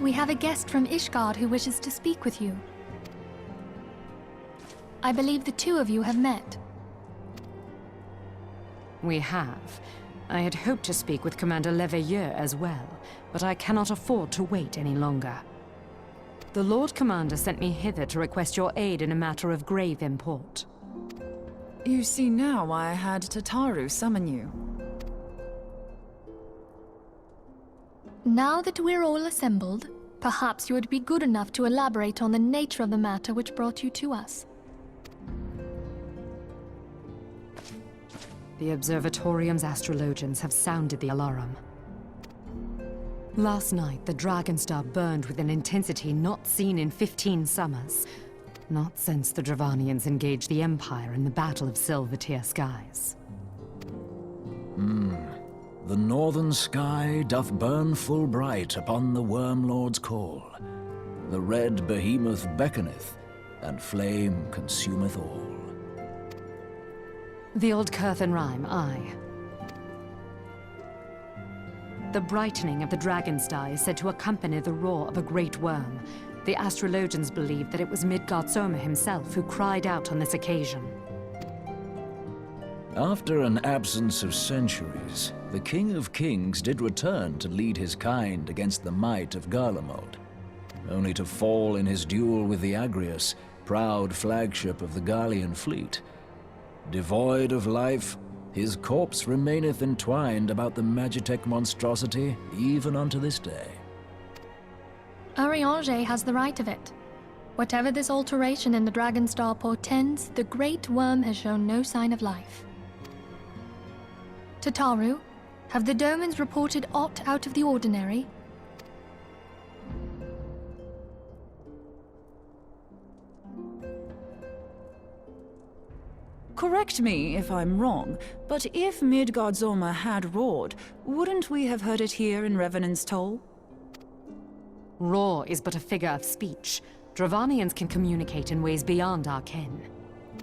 We have a guest from Ishgard who wishes to speak with you. I believe the two of you have met. We have. I had hoped to speak with Commander Leveilleur as well, but I cannot afford to wait any longer. The Lord Commander sent me hither to request your aid in a matter of grave import. You see now why I had Tataru summon you. Now that we're all assembled, perhaps you would be good enough to elaborate on the nature of the matter which brought you to us. The Observatorium's astrologians have sounded the alarm. Last night, the Dragonstar burned with an intensity not seen in 15 summers. Not since the Dravanians engaged the Empire in the Battle of Silvertear Skies. The northern sky doth burn full bright upon the Wormlord's call. The red behemoth beckoneth, and flame consumeth all. The old Curthan rhyme, aye. The brightening of the Dragonstar is said to accompany the roar of a great worm. The astrologians believe that it was Midgardsormr himself who cried out on this occasion. After an absence of centuries, the King of Kings did return to lead his kind against the might of Garlemald, only to fall in his duel with the Agrias, proud flagship of the Garlean fleet. Devoid of life, his corpse remaineth entwined about the Magitech monstrosity even unto this day. Ariange has the right of it. Whatever this alteration in the Dragonstar portends, the Great Worm has shown no sign of life. Tataru, have the Domans reported aught out of the ordinary? Correct me if I'm wrong, but if Midgardsormr had roared, wouldn't we have heard it here in Revenant's Toll? Roar is but a figure of speech. Dravanians can communicate in ways beyond our ken.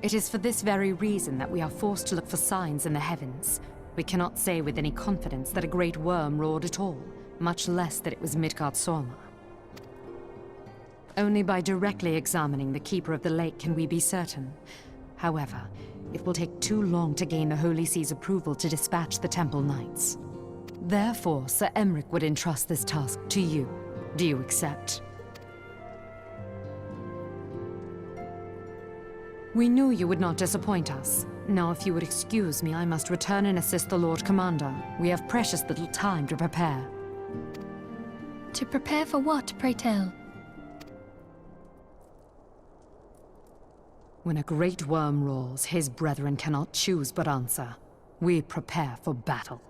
It is for this very reason that we are forced to look for signs in the heavens. We cannot say with any confidence that a great worm roared at all, much less that it was Midgardsormr. Only by directly examining the Keeper of the Lake can we be certain. However, it will take too long to gain the Holy See's approval to dispatch the Temple Knights. Therefore, Sir Emric would entrust this task to you. Do you accept? We knew you would not disappoint us. Now, if you would excuse me, I must return and assist the Lord Commander. We have precious little time to prepare. To prepare for what, pray tell? When a great worm roars, his brethren cannot choose but answer. We prepare for battle.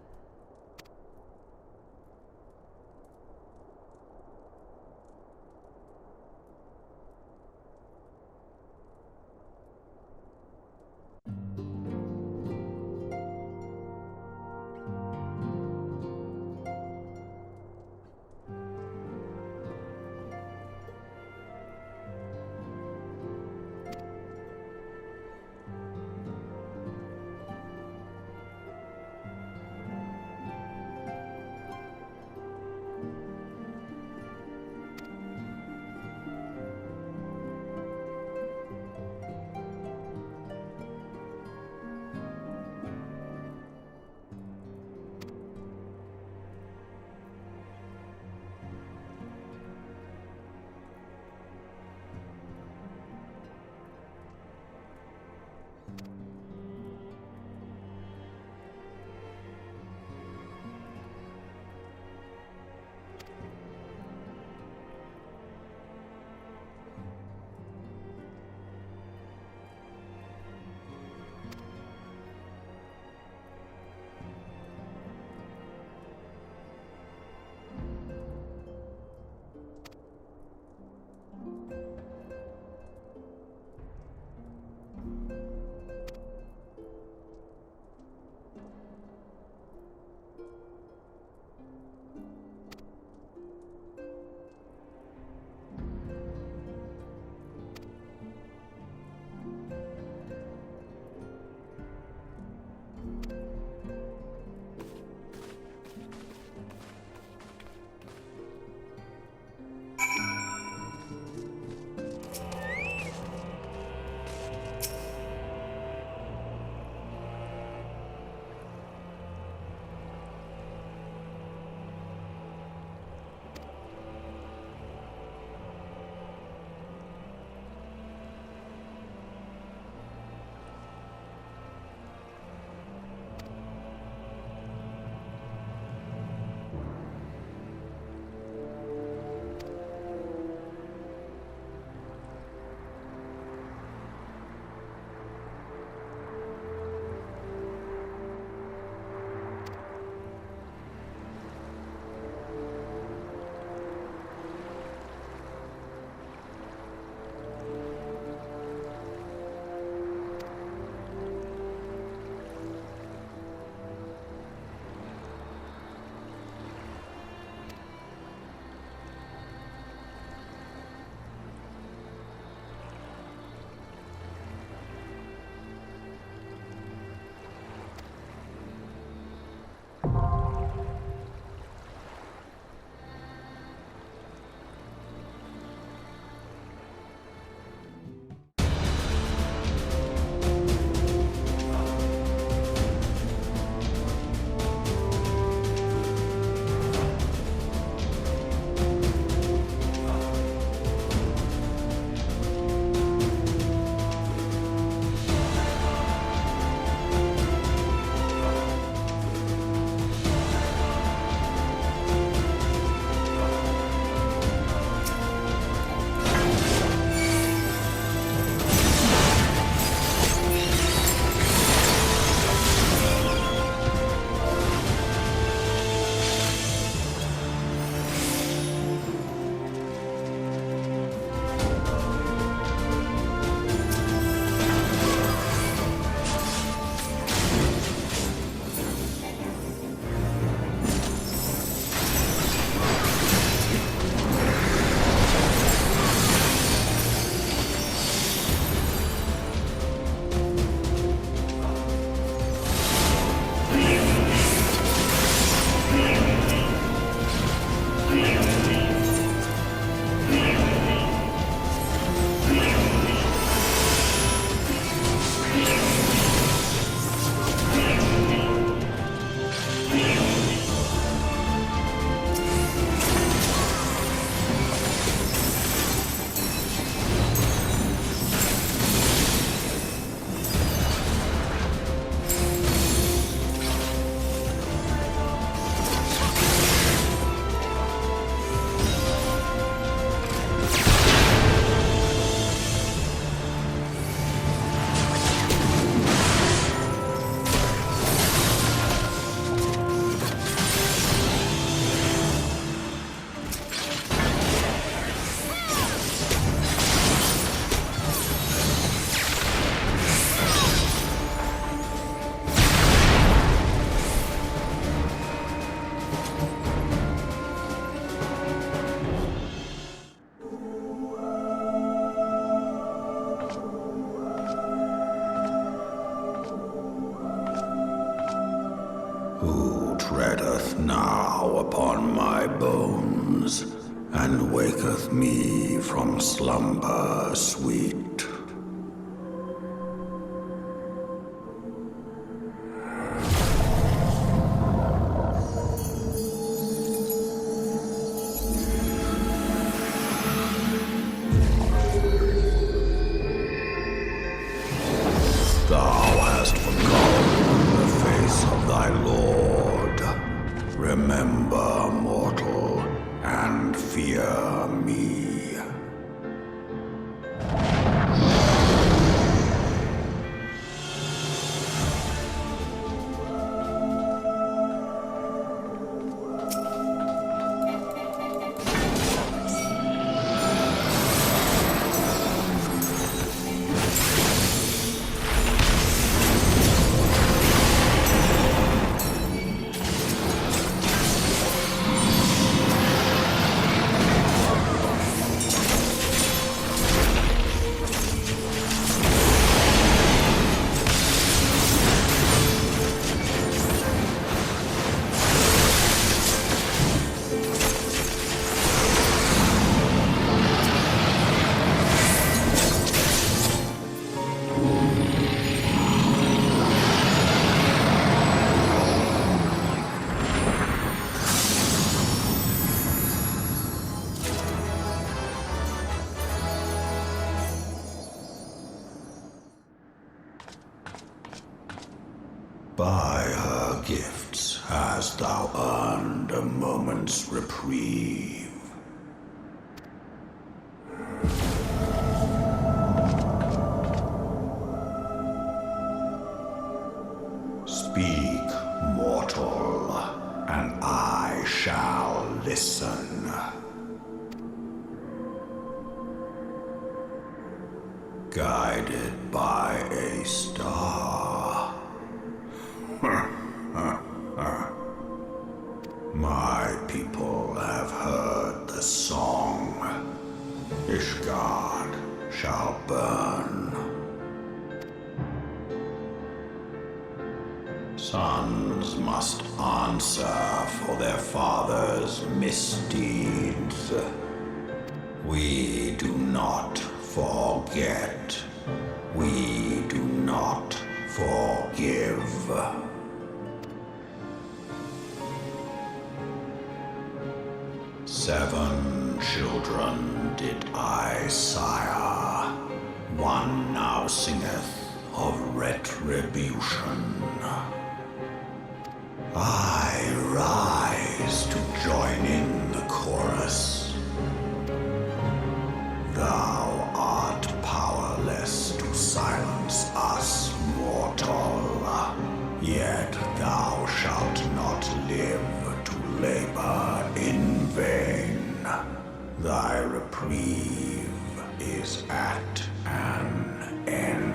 Who treadeth now upon my bones, and waketh me from slumber sweet? Thou hast forgotten the face of thy Lord. Remember, mortal, and fear me. By her gifts hast thou earned a moment's reprieve. Speak, mortal, and I shall listen. Guided by a star. My people have heard the song. Ishgard shall burn. Sons must answer for their father's misdeeds. We do not forget. We do not forgive. 7 children did I sire. One now singeth of retribution. I rise to join in the chorus. Thou art powerless to silence us, mortal. Yet thou shalt not live to labor in vain. Thy reprieve is at an end.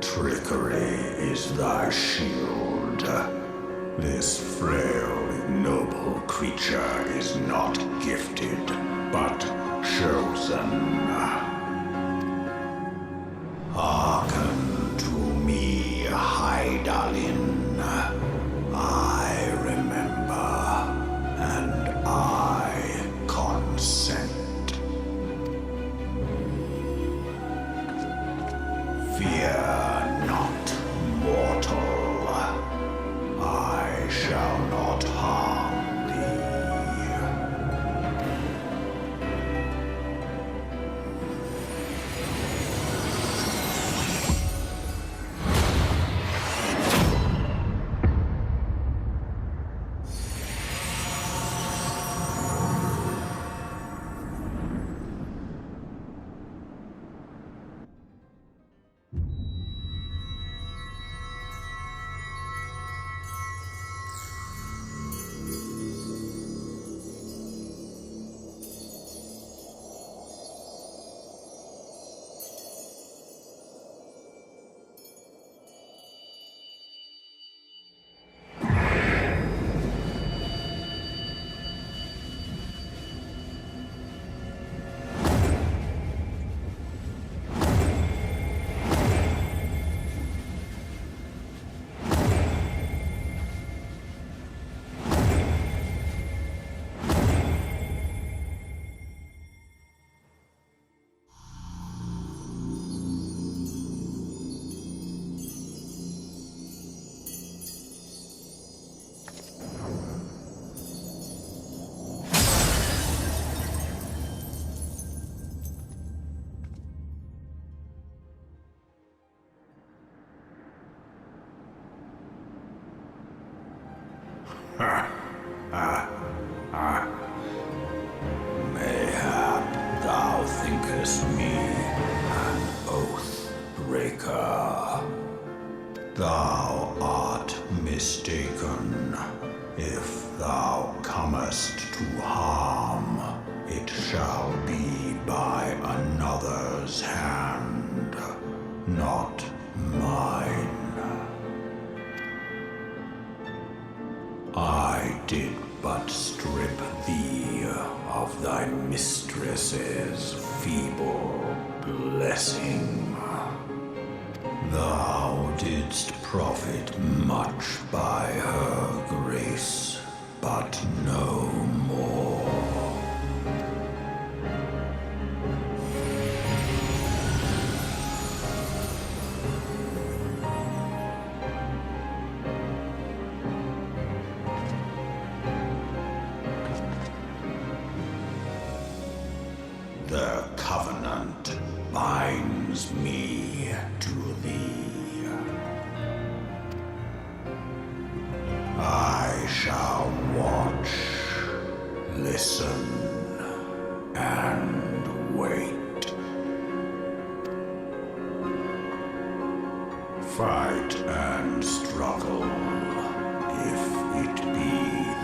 Trickery is thy shield. This frail, ignoble creature is not gifted, but chosen. Hearken to me, Hydaelyn. I remember, and I consent. Fear not, mortal. I shall not harm thee. Mayhap thou thinkest me an oath breaker. Thou art mistaken. If thou comest to harm, it shall be by another's hand, not mine. I did but strip thee of thy mistress's feeble blessing. Thou didst profit much by her grace, but no more. The covenant binds me to thee. I shall watch, listen, and wait. Fight and struggle, if it be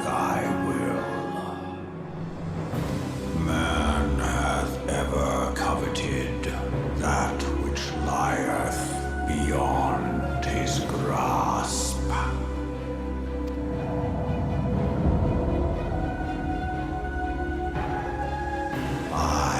thy will. Man hath ever coveted that which lieth beyond his grasp. I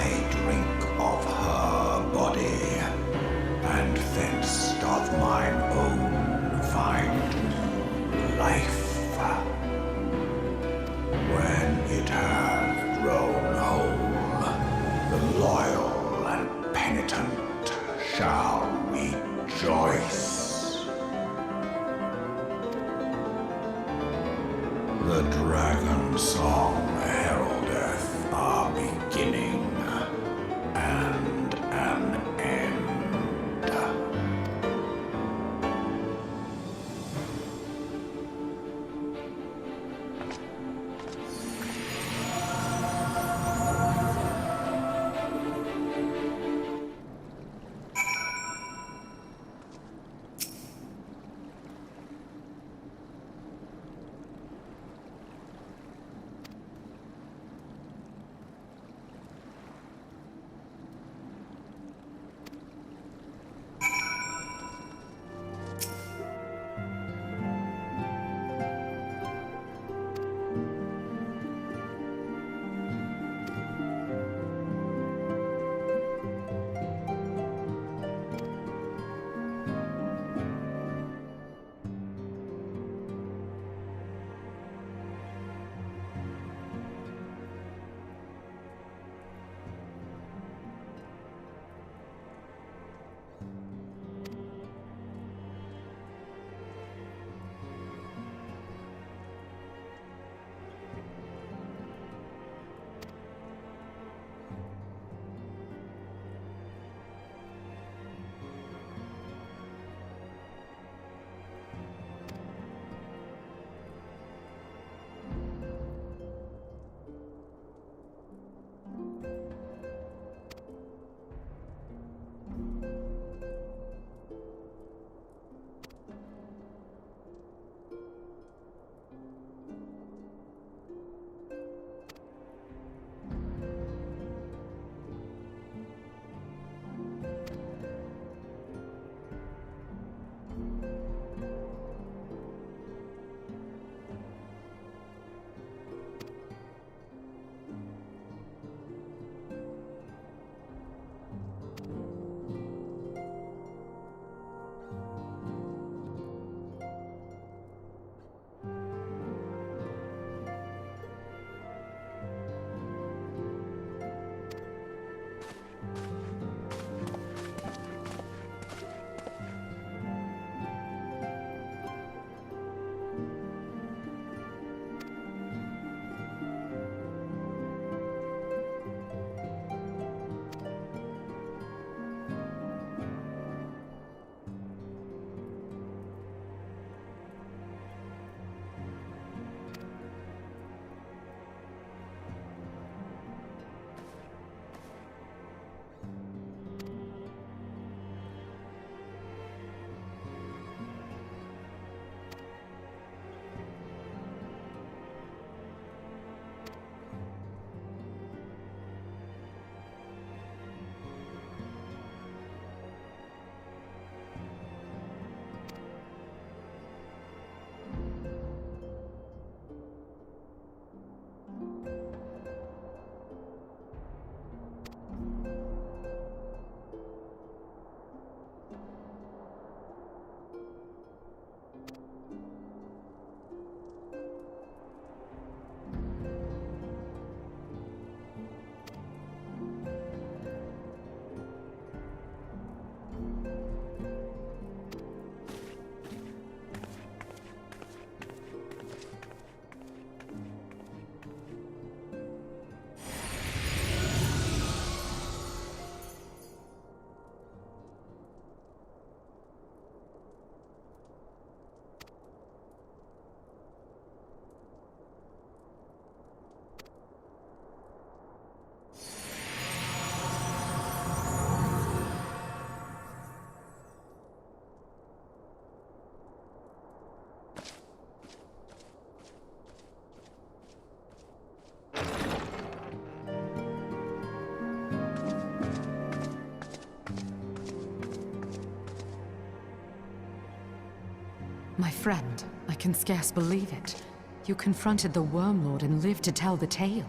My friend, I can scarce believe it. You confronted the Worm Lord and lived to tell the tale.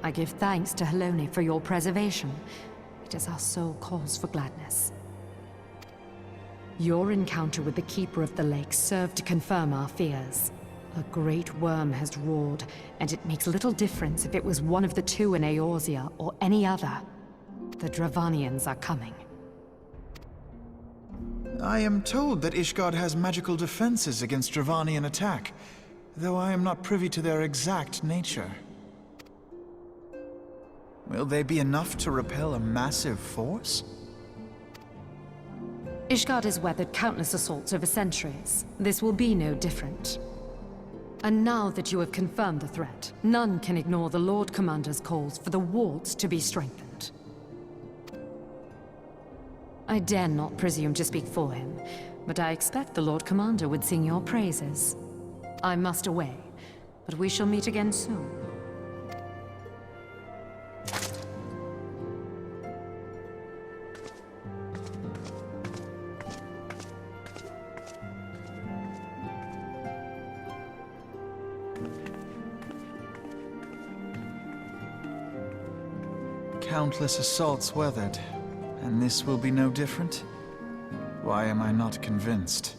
I give thanks to Hydaelyn for your preservation. It is our sole cause for gladness. Your encounter with the Keeper of the Lake served to confirm our fears. A great worm has roared, and it makes little difference if it was one of the two in Eorzea or any other. The Dravanians are coming. I am told that Ishgard has magical defenses against Dravanian attack, though I am not privy to their exact nature. Will they be enough to repel a massive force? Ishgard has weathered countless assaults over centuries. This will be no different. And now that you have confirmed the threat, none can ignore the Lord Commander's calls for the walls to be strengthened. I dare not presume to speak for him, but I expect the Lord Commander would sing your praises. I must away, but we shall meet again soon. Countless assaults weathered, and this will be no different? Why am I not convinced?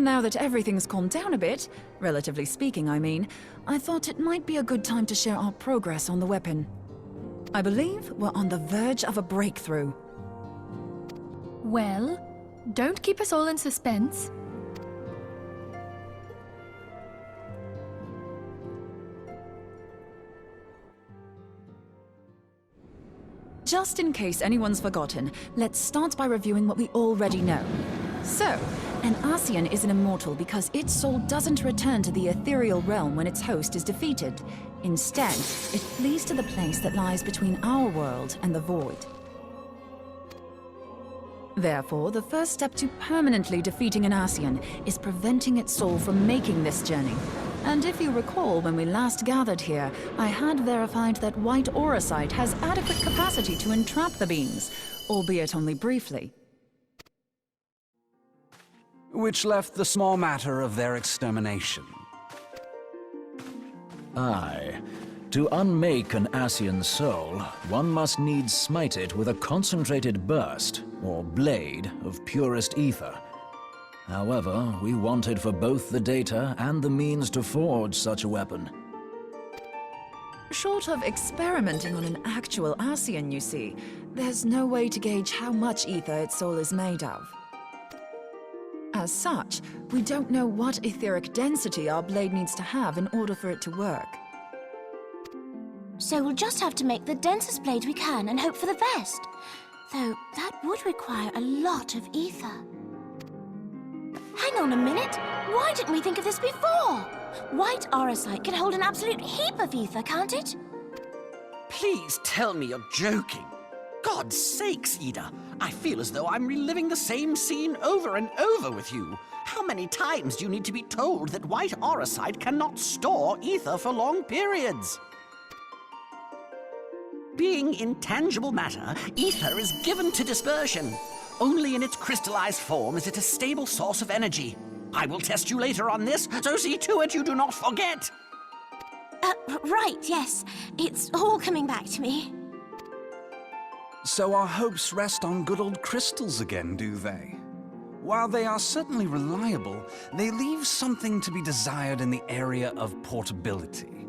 Now that everything's calmed down a bit, relatively speaking I mean, I thought it might be a good time to share our progress on the weapon. I believe we're on the verge of a breakthrough. Well, don't keep us all in suspense. Just in case anyone's forgotten, let's start by reviewing what we already know. So, an Ascian is an immortal because its soul doesn't return to the ethereal realm when its host is defeated. Instead, it flees to the place that lies between our world and the void. Therefore, the first step to permanently defeating an Ascian is preventing its soul from making this journey. And if you recall, when we last gathered here, I had verified that white auracite has adequate capacity to entrap the beings, albeit only briefly. Which left the small matter of their extermination. Aye. To unmake an Ascian soul, one must needs smite it with a concentrated burst, or blade, of purest ether. However, we wanted for both the data and the means to forge such a weapon. Short of experimenting on an actual Ascian, you see, there's no way to gauge how much ether its soul is made of. As such, we don't know what etheric density our blade needs to have in order for it to work. So we'll just have to make the densest blade we can and hope for the best. Though that would require a lot of ether. Hang on a minute! Why didn't we think of this before? White aurosite can hold an absolute heap of ether, can't it? Please tell me you're joking. God's sakes, Ida. I feel as though I'm reliving the same scene over and over with you. How many times do you need to be told that white aurosite cannot store ether for long periods? Being intangible matter, ether is given to dispersion. Only in its crystallized form is it a stable source of energy. I will test you later on this, so see to it you do not forget. Right, yes. It's all coming back to me. So our hopes rest on good old crystals again, do they? While they are certainly reliable, they leave something to be desired in the area of portability.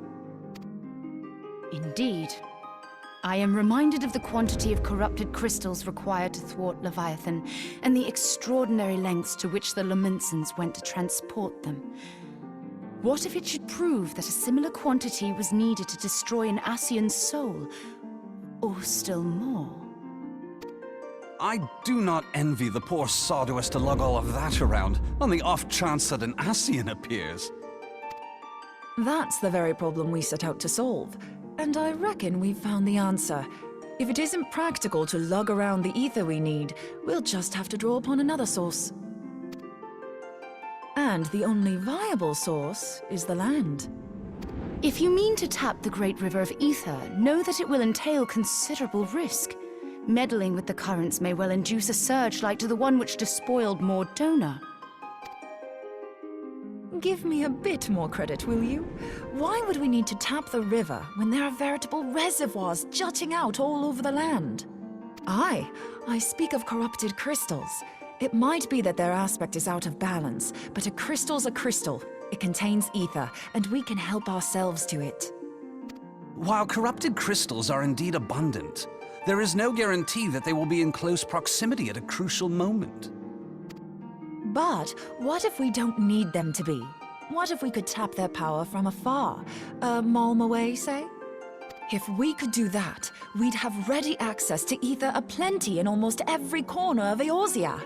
Indeed. I am reminded of the quantity of corrupted crystals required to thwart Leviathan, and the extraordinary lengths to which the Lamentsons went to transport them. What if it should prove that a similar quantity was needed to destroy an Ascian's soul? Or still more? I do not envy the poor sod who has to lug all of that around, on the off chance that an Ascian appears. That's the very problem we set out to solve. And I reckon we've found the answer. If it isn't practical to lug around the ether we need, we'll just have to draw upon another source. And the only viable source is the land. If you mean to tap the great river of ether, know that it will entail considerable risk. Meddling with the currents may well induce a surge like to the one which despoiled Mordona. Give me a bit more credit, will you? Why would we need to tap the river when there are veritable reservoirs jutting out all over the land? I speak of corrupted crystals. It might be that their aspect is out of balance, but a crystal's a crystal. It contains ether, and we can help ourselves to it. While corrupted crystals are indeed abundant, there is no guarantee that they will be in close proximity at a crucial moment. But what if we don't need them to be? What if we could tap their power from afar? A malm away, say? If we could do that, we'd have ready access to ether aplenty in almost every corner of Eorzea.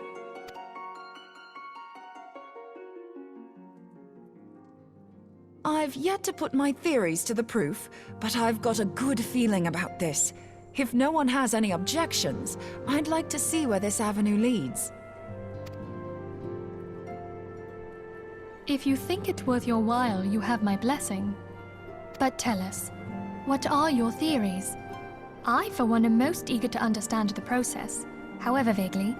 I've yet to put my theories to the proof, but I've got a good feeling about this. If no one has any objections, I'd like to see where this avenue leads. If you think it worth your while, you have my blessing. But tell us, what are your theories? I, for one, am most eager to understand the process, however vaguely.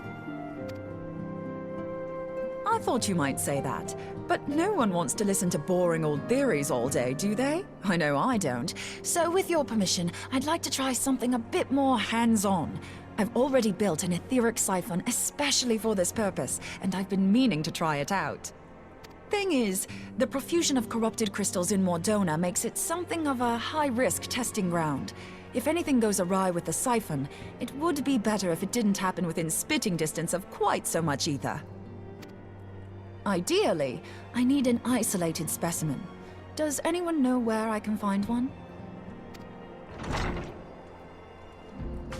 I thought you might say that, but no one wants to listen to boring old theories all day, do they? I know I don't. So with your permission, I'd like to try something a bit more hands-on. I've already built an etheric siphon especially for this purpose, and I've been meaning to try it out. Thing is, the profusion of corrupted crystals in Mordona makes it something of a high-risk testing ground. If anything goes awry with the siphon, it would be better if it didn't happen within spitting distance of quite so much ether. Ideally, I need an isolated specimen. Does anyone know where I can find one?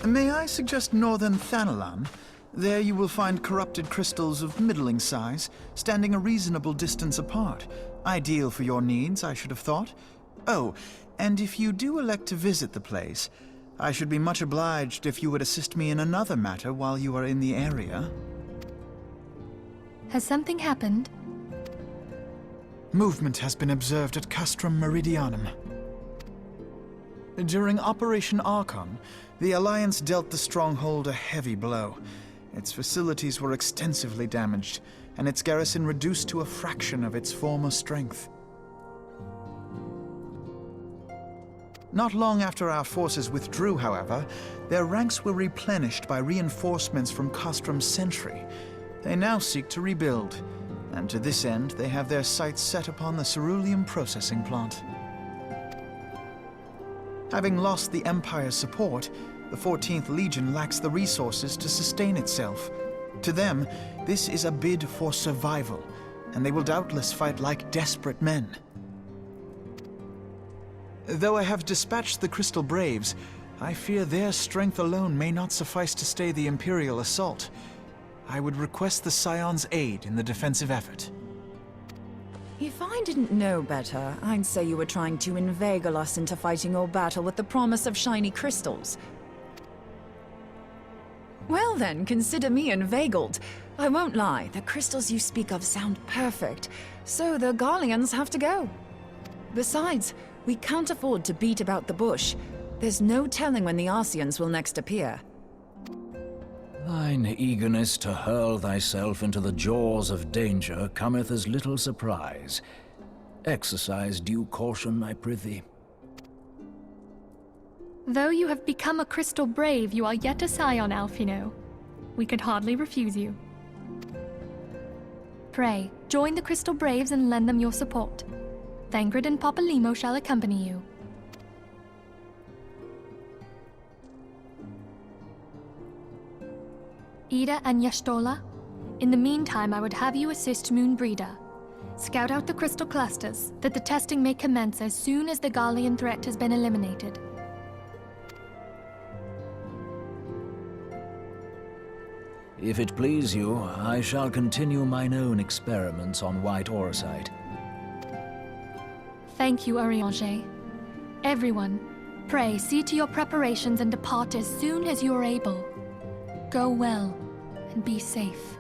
May I suggest northern Thanalan? There you will find corrupted crystals of middling size, standing a reasonable distance apart. Ideal for your needs, I should have thought. Oh, and if you do elect to visit the place, I should be much obliged if you would assist me in another matter while you are in the area. Has something happened? Movement has been observed at Castrum Meridianum. During Operation Archon, the Alliance dealt the stronghold a heavy blow. Its facilities were extensively damaged, and its garrison reduced to a fraction of its former strength. Not long after our forces withdrew, however, their ranks were replenished by reinforcements from Castrum's Sentry. They now seek to rebuild, and to this end they have their sights set upon the ceruleum processing plant. Having lost the Empire's support, the 14th Legion lacks the resources to sustain itself. To them, this is a bid for survival, and they will doubtless fight like desperate men. Though I have dispatched the Crystal Braves, I fear their strength alone may not suffice to stay the Imperial assault. I would request the Scion's aid in the defensive effort. If I didn't know better, I'd say you were trying to inveigle us into fighting your battle with the promise of shiny crystals. Well then, consider me inveigled. I won't lie, the crystals you speak of sound perfect, so the Garleans have to go. Besides, we can't afford to beat about the bush. There's no telling when the Arsians will next appear. Thine eagerness to hurl thyself into the jaws of danger cometh as little surprise. Exercise due caution, I prithee. Though you have become a crystal brave, you are yet a scion, Alphino. We could hardly refuse you. Pray, join the Crystal Braves and lend them your support. Thangred and Papalymo shall accompany you. Ida and Yashtola, in the meantime I would have you assist Moonbreeder. Scout out the crystal clusters, that the testing may commence as soon as the Garlean threat has been eliminated. If it please you, I shall continue mine own experiments on white orosite. Thank you, Urianger. Everyone, pray see to your preparations and depart as soon as you are able. Go well, and be safe.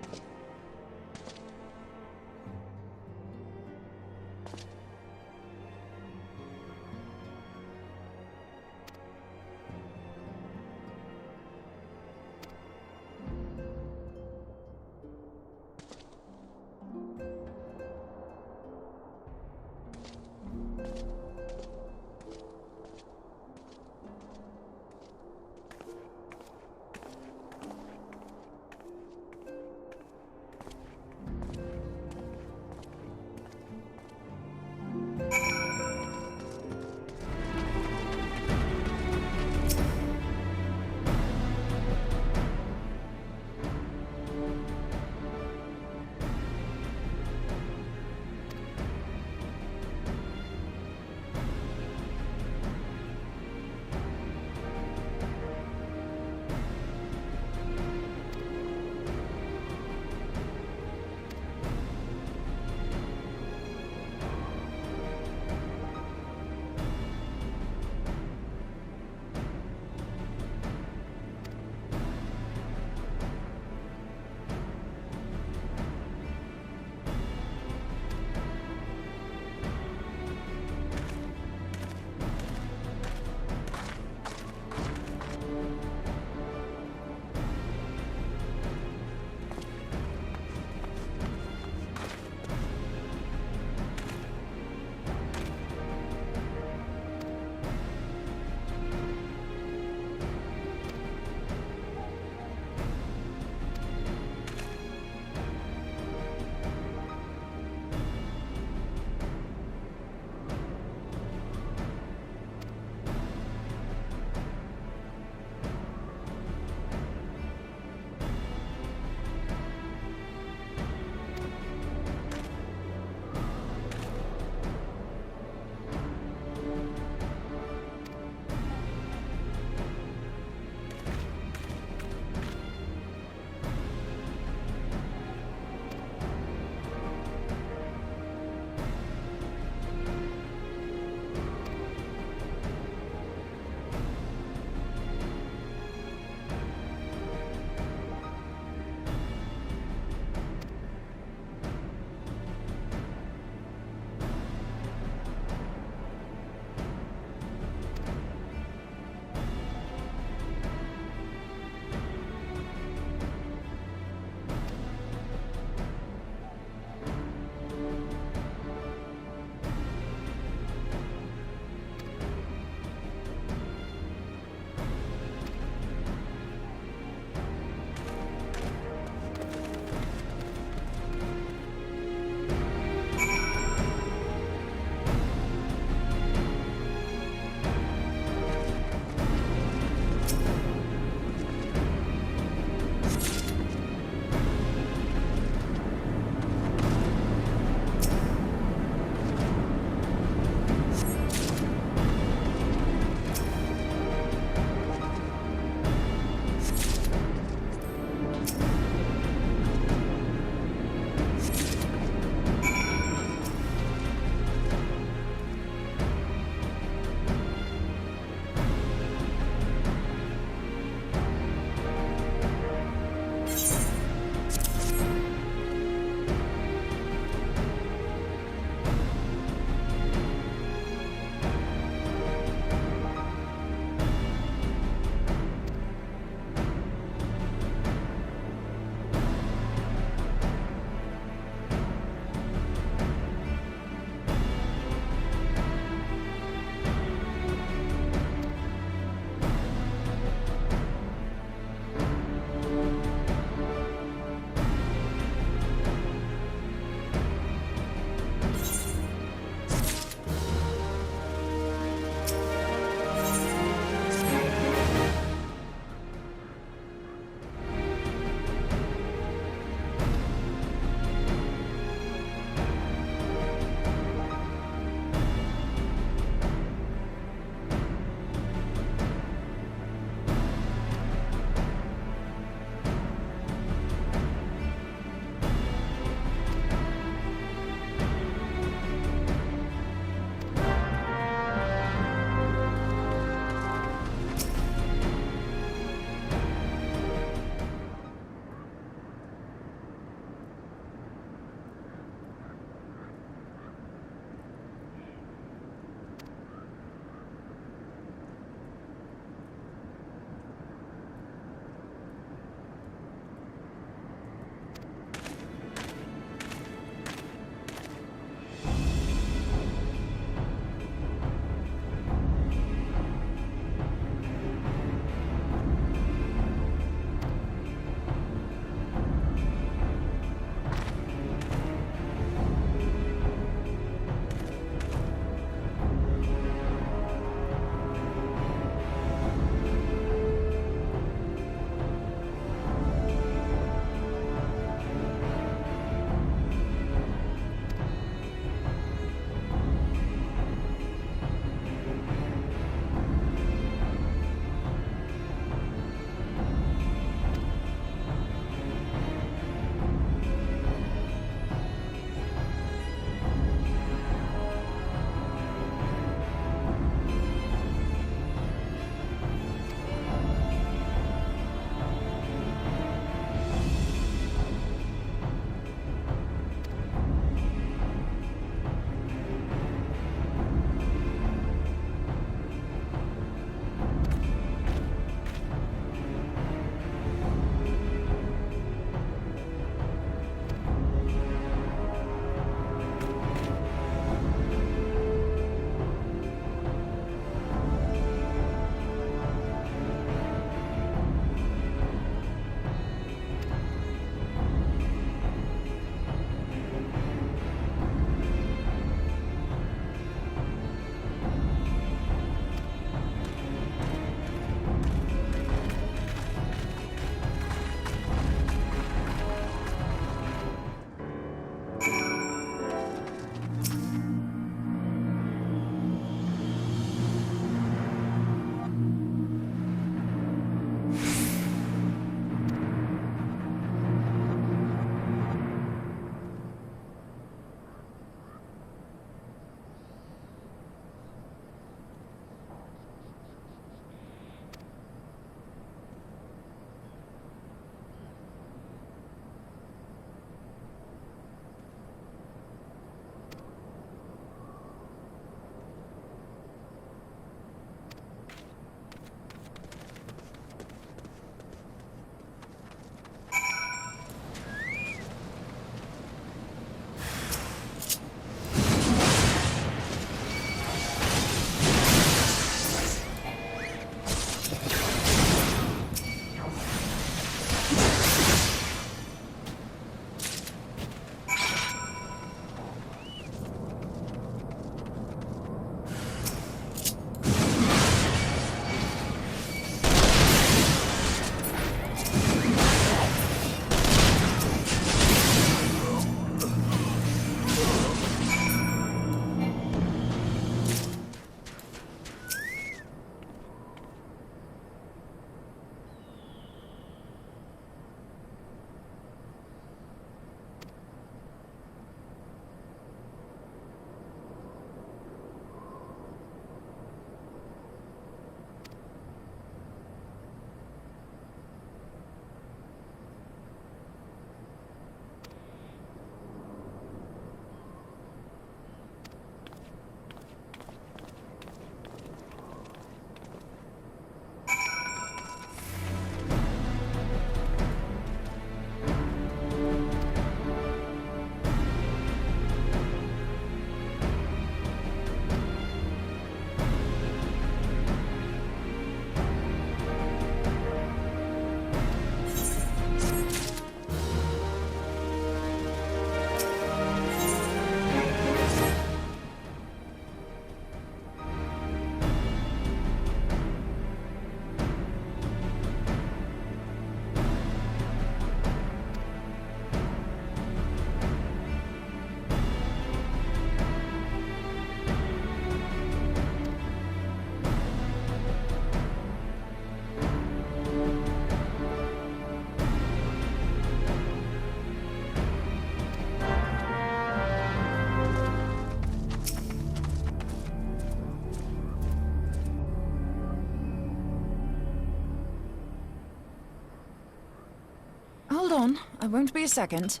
hold on. I won't be a second.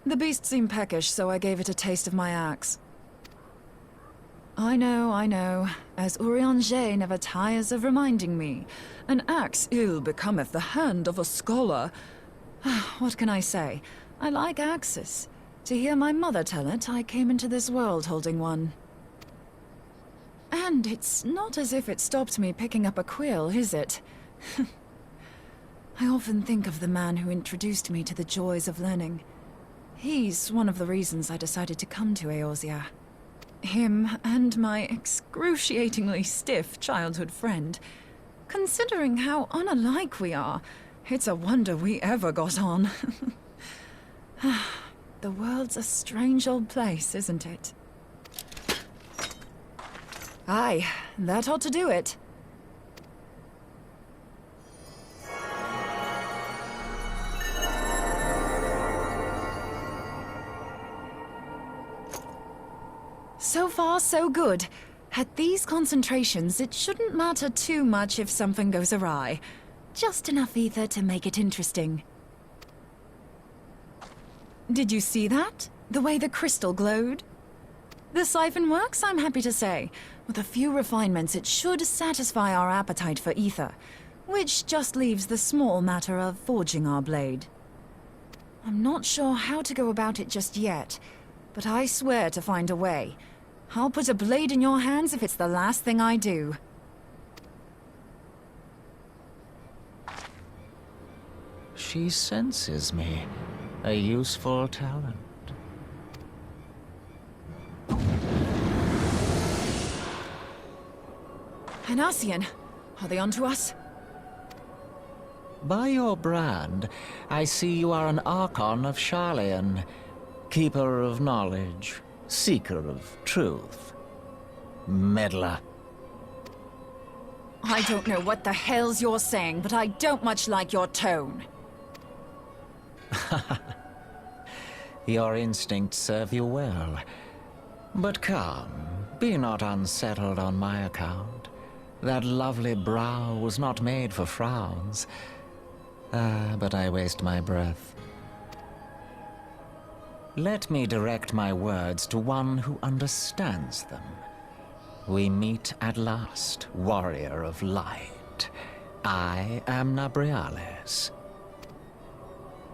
The beast seemed peckish, so I gave it a taste of my axe. I know. As Urianger never tires of reminding me. An axe ill becometh the hand of a scholar. What can I say? I like axes. To hear my mother tell it, I came into this world holding one. And it's not as if it stopped me picking up a quill, is it? I often think of the man who introduced me to the joys of learning. He's one of the reasons I decided to come to Eorzea. Him and my excruciatingly stiff childhood friend. Considering how unalike we are, it's a wonder we ever got on. The world's a strange old place, isn't it? Aye, that ought to do it. So far, so good. At these concentrations, it shouldn't matter too much if something goes awry. Just enough ether to make it interesting. Did you see that? The way the crystal glowed? The siphon works, I'm happy to say. With a few refinements, it should satisfy our appetite for ether, which just leaves the small matter of forging our blade. I'm not sure how to go about it just yet, but I swear to find a way. I'll put a blade in your hands if it's the last thing I do. She senses me. A useful talent. Hanassian, are they onto us? By your brand, I see you are an Archon of Sharlayan, keeper of knowledge, seeker of truth. Meddler. I don't know what the hell's you're saying, but I don't much like your tone. Your instincts serve you well. But come, be not unsettled on my account. That lovely brow was not made for frowns. But I waste my breath. Let me direct my words to one who understands them. We meet at last, warrior of light. I am Nabriales.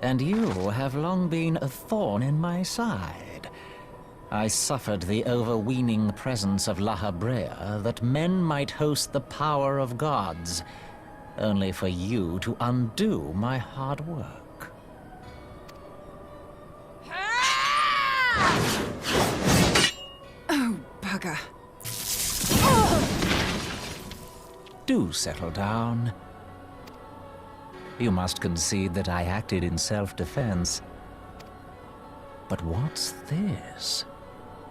And you have long been a thorn in my side. I suffered the overweening presence of Lahabrea that men might host the power of gods, only for you to undo my hard work. Oh, bugger. Do settle down. You must concede that I acted in self-defense. But what's this?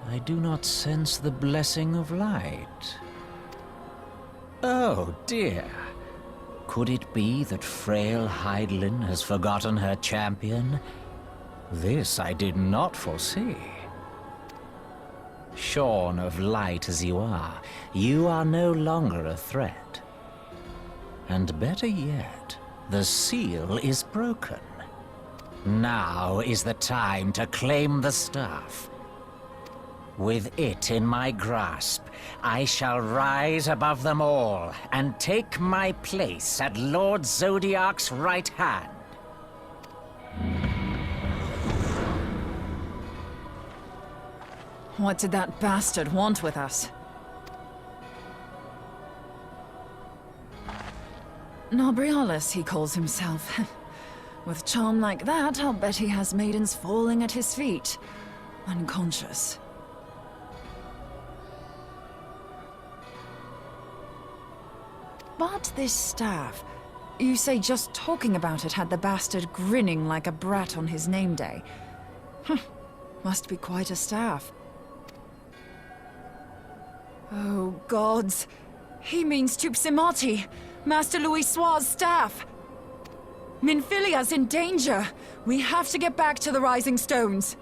I do not sense the blessing of light. Oh, dear. Could it be that frail Hydaelyn has forgotten her champion? This I did not foresee. Shorn of light as you are no longer a threat. And better yet, the seal is broken. Now is the time to claim the staff. With it in my grasp, I shall rise above them all and take my place at Lord Zodiac's right hand. What did that bastard want with us? Nabriales, he calls himself. With charm like that, I'll bet he has maidens falling at his feet, unconscious. But this staff, you say just talking about it had the bastard grinning like a brat on his name day. Must be quite a staff. Oh, gods. He means Tupsimati, Master Louis Soir's staff. Minfilia's in danger. We have to get back to the Rising Stones.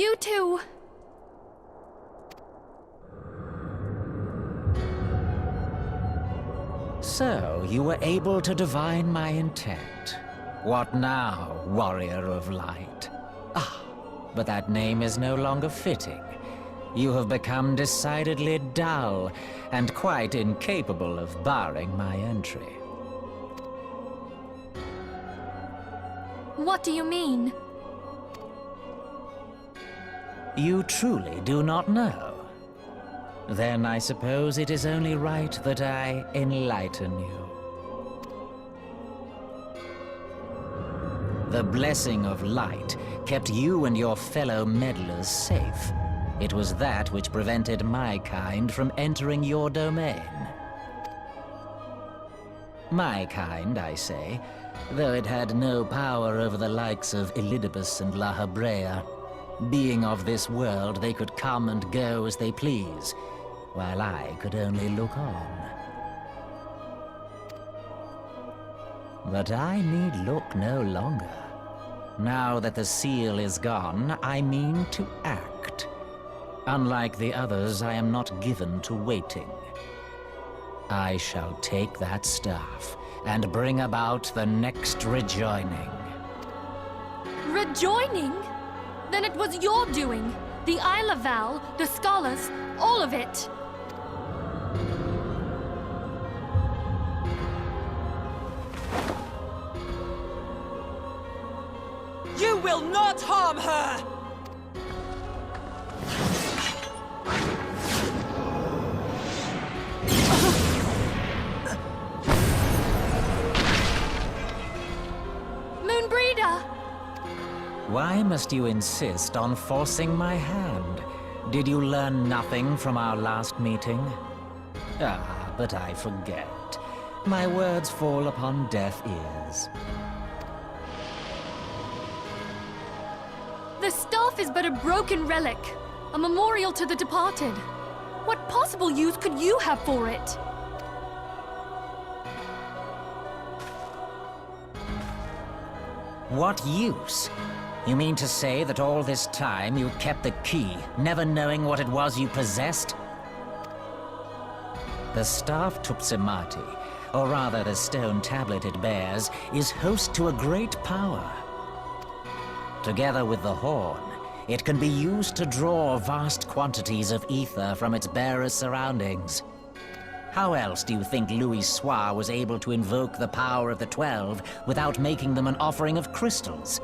You too. So, you were able to divine my intent. What now, warrior of light? Ah, but that name is no longer fitting. You have become decidedly dull, and quite incapable of barring my entry. What do you mean? You truly do not know? Then I suppose it is only right that I enlighten you. The blessing of light kept you and your fellow meddlers safe. It was that which prevented my kind from entering your domain. My kind, I say, though it had no power over the likes of Elidibus and La Habrea. Being of this world, they could come and go as they please, while I could only look on. But I need look no longer. Now that the seal is gone, I mean to act. Unlike the others, I am not given to waiting. I shall take that staff and bring about the next rejoining. Rejoining? Then it was your doing. The Isle of Val, the scholars, all of it. You will not harm her! Moonbreeder! Why must you insist on forcing my hand? Did you learn nothing from our last meeting? Ah, but I forget. My words fall upon deaf ears. The staff is but a broken relic, a memorial to the departed. What possible use could you have for it? What use? You mean to say that all this time you kept the key, never knowing what it was you possessed? The staff Tupsimati, or rather the stone tablet it bears, is host to a great power. Together with the horn, it can be used to draw vast quantities of ether from its bearer's surroundings. How else do you think Louis Soir was able to invoke the power of the 12 without making them an offering of crystals?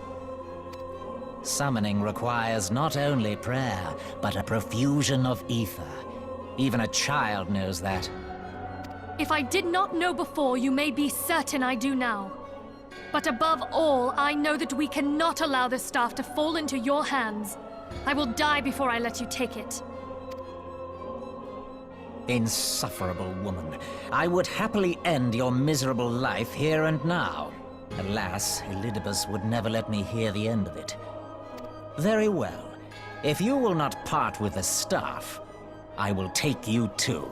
Summoning requires not only prayer, but a profusion of ether. Even a child knows that. If I did not know before, you may be certain I do now. But above all, I know that we cannot allow this staff to fall into your hands. I will die before I let you take it. Insufferable woman. I would happily end your miserable life here and now. Alas, Elidibus would never let me hear the end of it. Very well. If you will not part with the staff, I will take you too.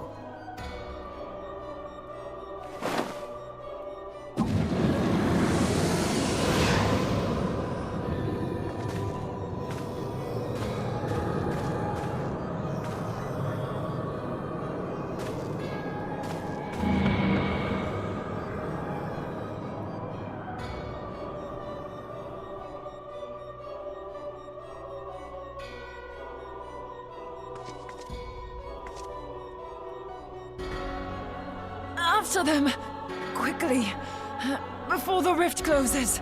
After them! Quickly! Before the rift closes!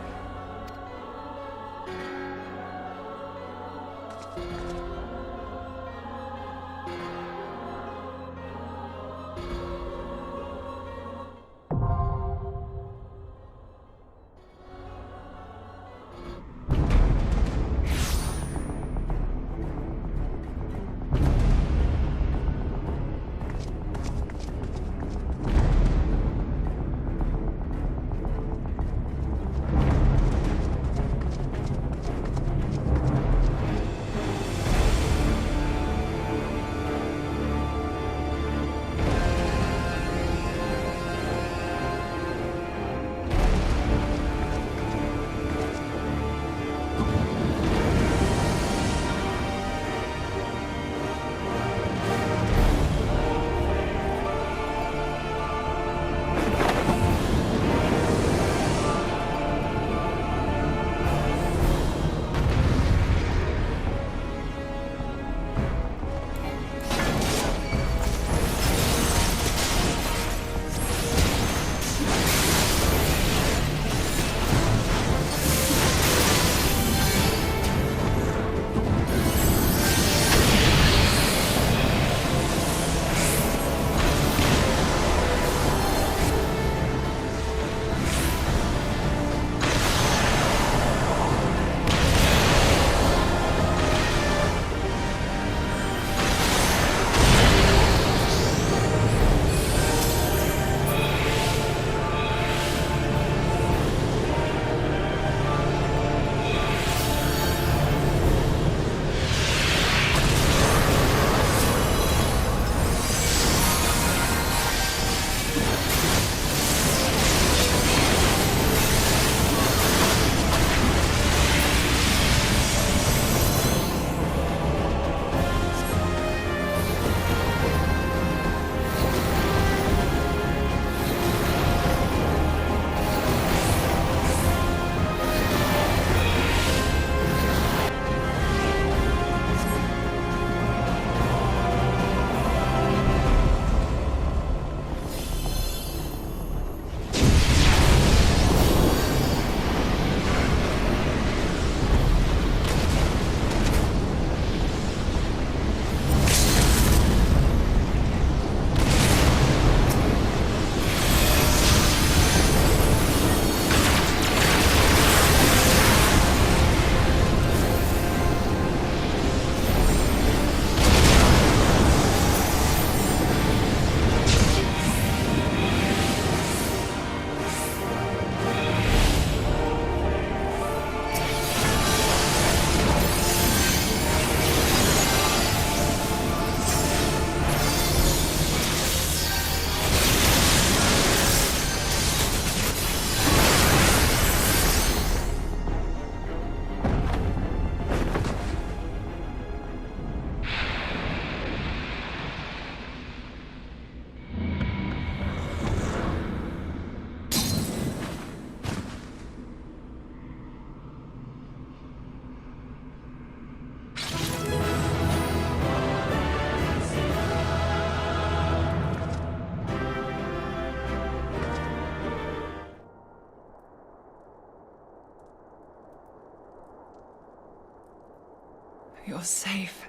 You're safe.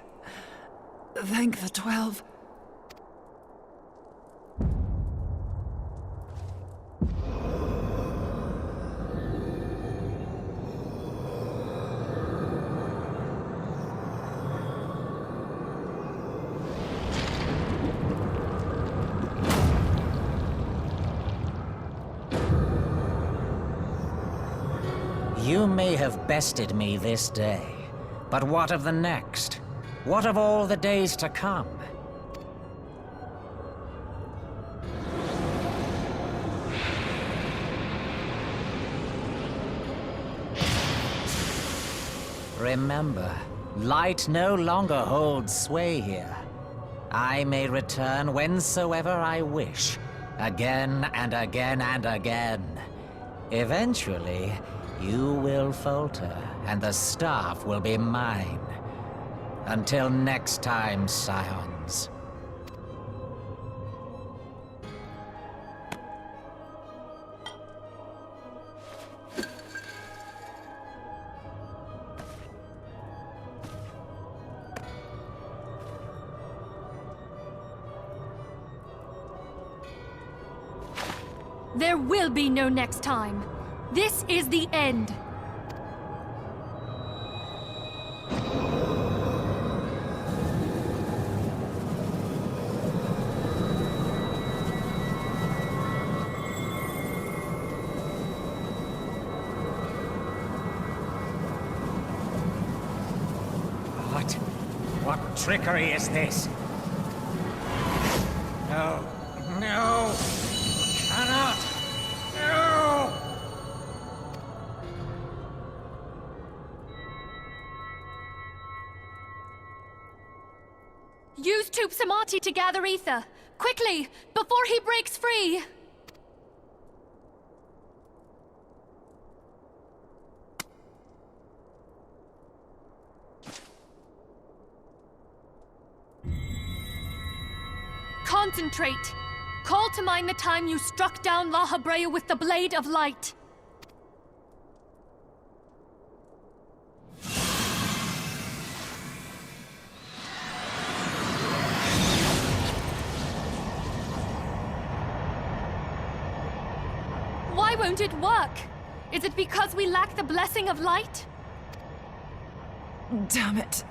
Thank the 12. You may have bested me this day, but what of the next? What of all the days to come? Remember, light no longer holds sway here. I may return whensoever I wish, again and again and again. Eventually, you will falter, and the staff will be mine. Until next time, scions. There will be no next time. This is the end. What trickery is this? No. No! Cannot! No! Use Tube Samati to gather ether. Quickly, before he breaks free! Concentrate! Call to mind the time you struck down La Habrea with the Blade of Light. Why won't it work? Is it because we lack the blessing of light? Damn it.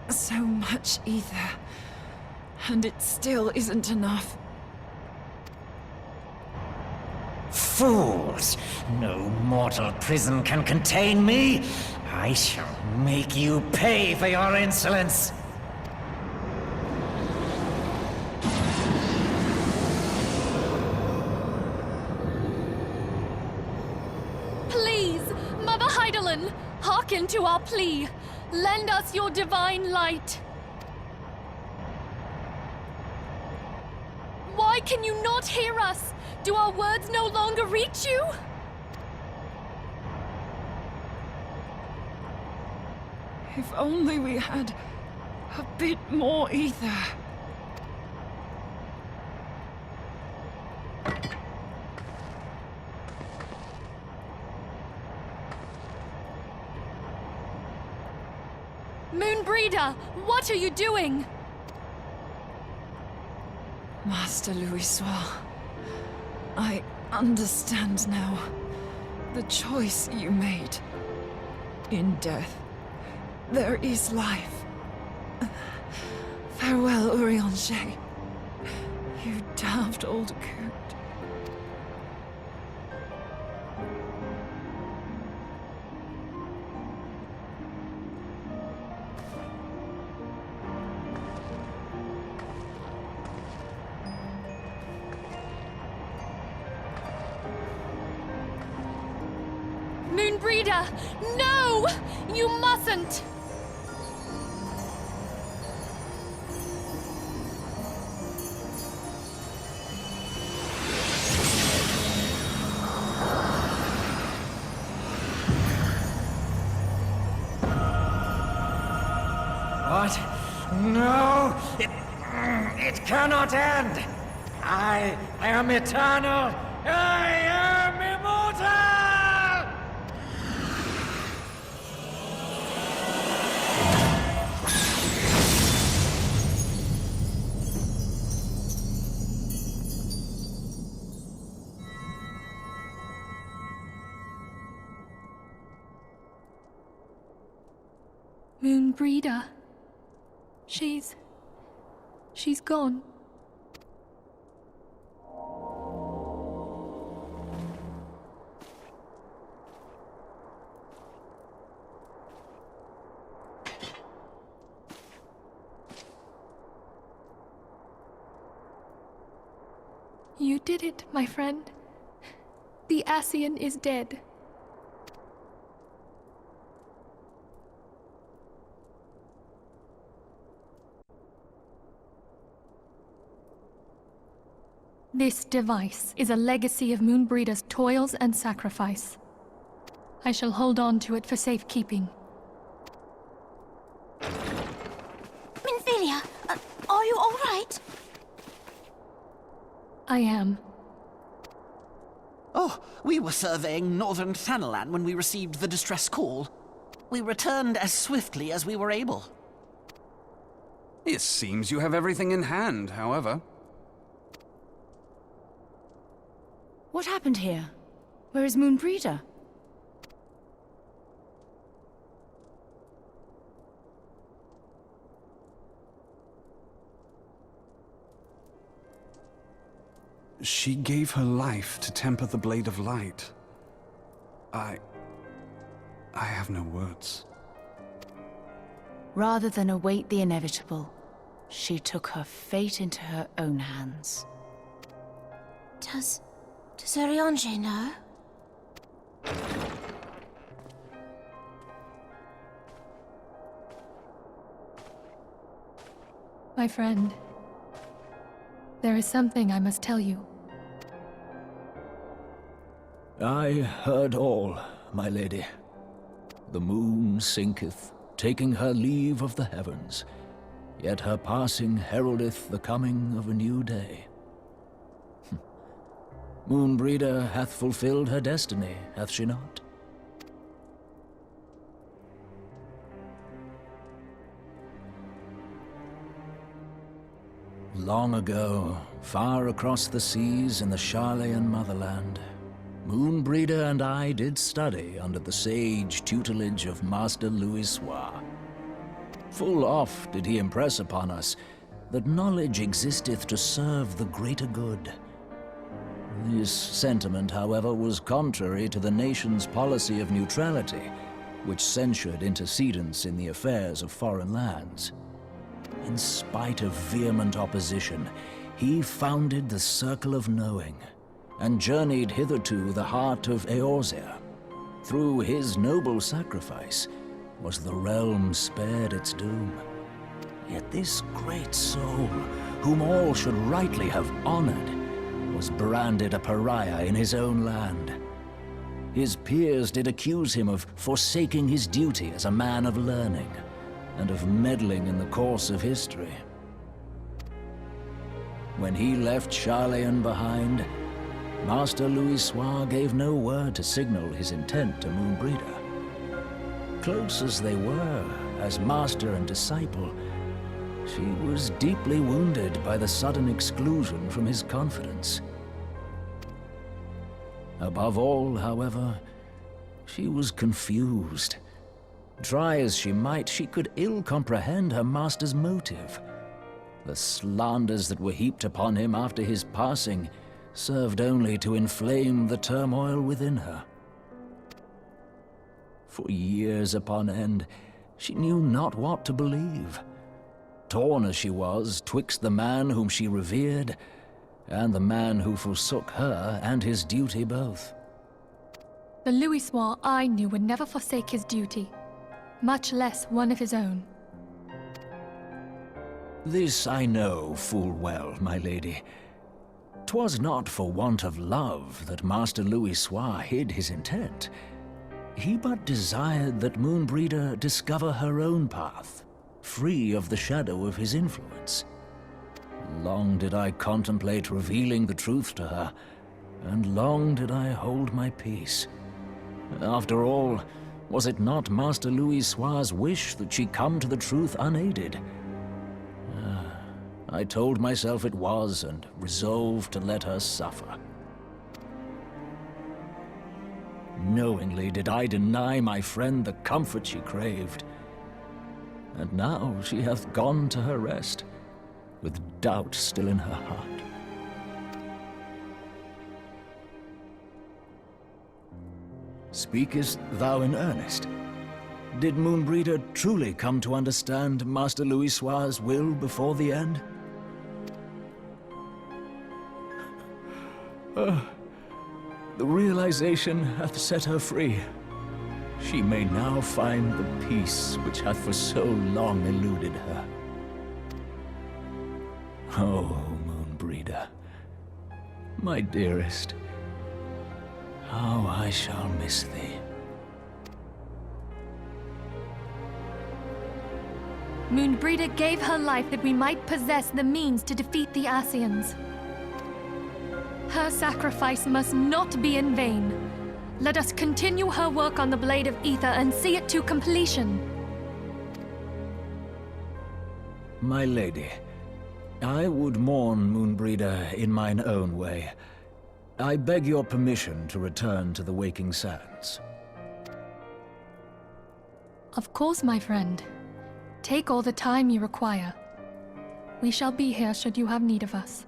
So much ether. And it still isn't enough. Fools! No mortal prison can contain me! I shall make you pay for your insolence! Please, Mother Hydaelyn, hearken to our plea. Lend us your divine light. Why can you not hear us? Do our words no longer reach you? If only we had a bit more ether. Moonbreeder, what are you doing? Master Louisoix, I understand now. The choice you made. In death, there is life. Farewell, Urianger. You damned old coot. Moonbreeder, no! You mustn't! What? No! It cannot end! I am eternal! I am immortal! Moonbreeder. She's gone. You did it, my friend. The Ascian is dead. This device is a legacy of Moonbreeder's toils and sacrifice. I shall hold on to it for safekeeping. Minthelia, are you all right? I am. Oh, we were surveying northern Thanalan when we received the distress call. We returned as swiftly as we were able. It seems you have everything in hand, however. What happened here? Where is Moonbreeder? She gave her life to temper the Blade of Light. I have no words. Rather than await the inevitable, she took her fate into her own hands. Does Urianger know? My friend, there is something I must tell you. I heard all, my lady. The moon sinketh, taking her leave of the heavens, yet her passing heraldeth the coming of a new day. Moonbreeder hath fulfilled her destiny, hath she not? Long ago, far across the seas in the Sharlayan motherland, Moonbreeder and I did study under the sage tutelage of Master Louisoix. Full oft did he impress upon us that knowledge existeth to serve the greater good. This sentiment, however, was contrary to the nation's policy of neutrality, which censured intercedence in the affairs of foreign lands. In spite of vehement opposition, he founded the Circle of Knowing, and journeyed hitherto the heart of Eorzea. Through his noble sacrifice was the realm spared its doom. Yet this great soul, whom all should rightly have honored, was branded a pariah in his own land. His peers did accuse him of forsaking his duty as a man of learning, and of meddling in the course of history. When he left Sharlayan behind, Master Louisoix gave no word to signal his intent to Moonbreeder. Close as they were, as master and disciple, she was deeply wounded by the sudden exclusion from his confidence. Above all, however, she was confused. Try as she might, she could ill comprehend her master's motive. The slanders that were heaped upon him after his passing served only to inflame the turmoil within her. For years upon end, she knew not what to believe. Torn as she was twixt the man whom she revered and the man who forsook her and his duty both. The Louisoix I knew would never forsake his duty, much less one of his own. This I know full well, my lady. 'Twas not for want of love that Master Louisoix hid his intent. He but desired that Moonbreeder discover her own path, free of the shadow of his influence. Long did I contemplate revealing the truth to her, and long did I hold my peace. After all, was it not Master Louisoix's wish that she come to the truth unaided? I told myself it was, and resolved to let her suffer. Knowingly did I deny my friend the comfort she craved. and now she hath gone to her rest, with doubt still in her heart. Speakest thou in earnest? Did Moonbreeder truly come to understand Master Louisoix's will before the end? The realization hath set her free. She may now find the peace which hath for so long eluded her. Oh, Moonbreeder, my dearest, how I shall miss thee. Moonbreeder gave her life that we might possess the means to defeat the Ascians. Her sacrifice must not be in vain. Let us continue her work on the Blade of Aether and see it to completion. My lady, I would mourn Moonbreeder in mine own way. I beg your permission to return to the Waking Sands. Of course, my friend. Take all the time you require. We shall be here should you have need of us.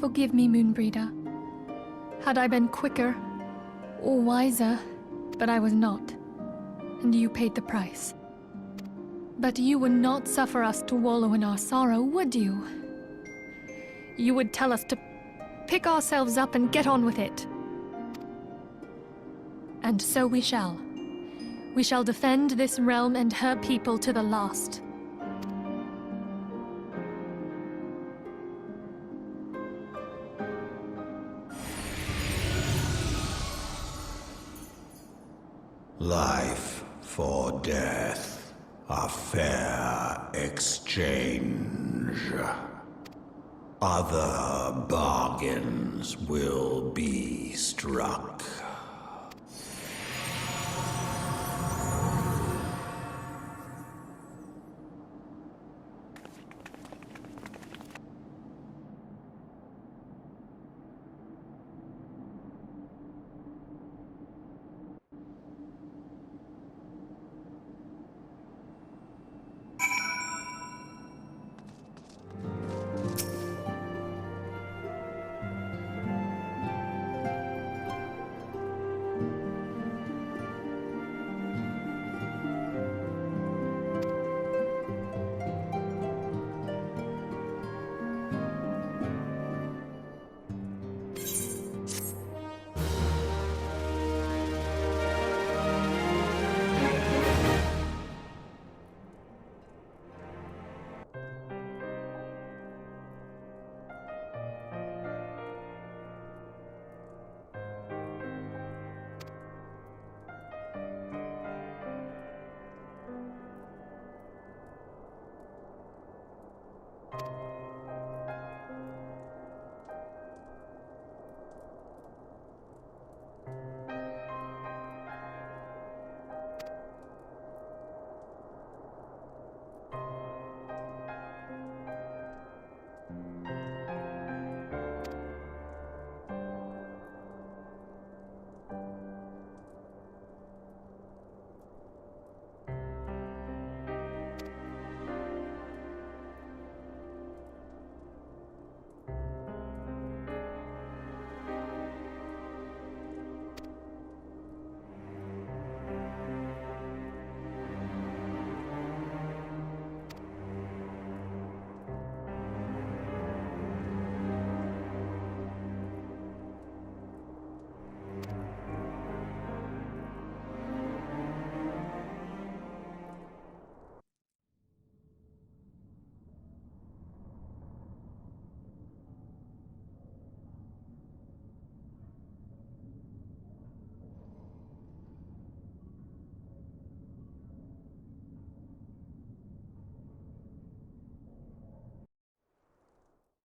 Forgive me, Moonbreeder. Had I been quicker, or wiser, but I was not, and you paid the price. But you would not suffer us to wallow in our sorrow, would you? You would tell us to pick ourselves up and get on with it. And so we shall. We shall defend this realm and her people to the last. Life for death, a fair exchange. Other bargains will be struck.